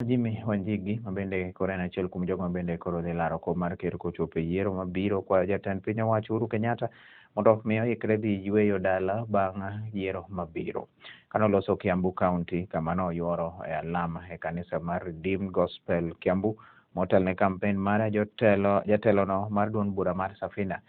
Jimmy Wanjigi mabende koro en achiel kuom jogo mabende koro dhi laro kom mar ker kochopo e yiero mabiro kwa jatend piny owacho Uhuru Kenyatta mondo mi oikre dhi yweyo dala bang' yiero mabiro. Kanoloso Kiambu County kama noyuoro e alama e kanisa mar Redeemed Gospel Kiambu motelne kampen mar jatelono mar duond bura mar Safina.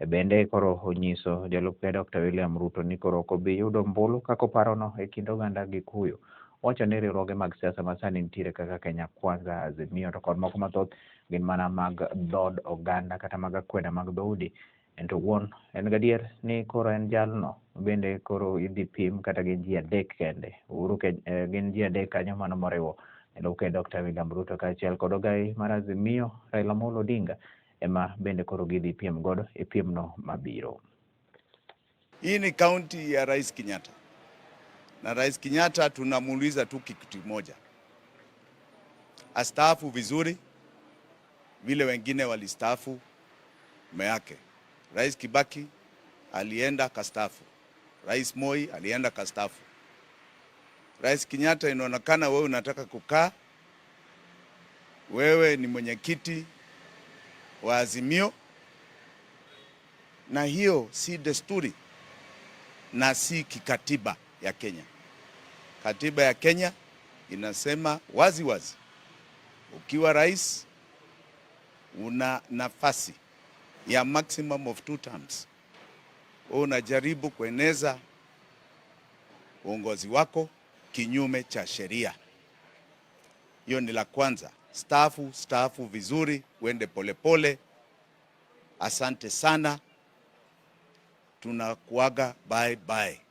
Bende koro onyiso jalupne Dr. William Ruto ni koro ok obi yudo ombulu kaka oparono e kind oganda gi Kikuyu. Wacho ni riwruoge mag siasa ma sani nitiere kaka Kenya Kwanza, Azimio to kod moko mathoth gin mana mag dhod oganda kata mag akweda mag dhoudi. Ento wuon en gadier ni koro en jalno bende koro idhi pim kata gin ji adek kende. Gin ji adek kanyo mano moriwo Dr. William Ruto kaachiel kod ogai mar Azimio Raila Amolo Odinga ema bende koro gidhi piem godo e piemno mabiro. Hii ni kaunti ya Rais Kenyatta. Na Rais Kenyatta tunamuuliza tu kitu moja. Astaafu vizuri vile wengine walistaafu yake. Rais Kibaki alienda kastaafu. Rais Moi alienda kastaafu. Rais Kenyatta inaonekana wewe unataka kukaa. Wewe ni mwenyekiti wa Azimio na hiyo si desturi na si kikatiba ya Kenya. Katiba ya Kenya inasema wazi wazi, ukiwa rais una nafasi ya maximum of 2 terms. Unajaribu kueneza uongozi wako kinyume cha sheria. Hiyo ni la kwanza. Staafu vizuri, uende polepole. Asante sana. Tunakuaga bye bye.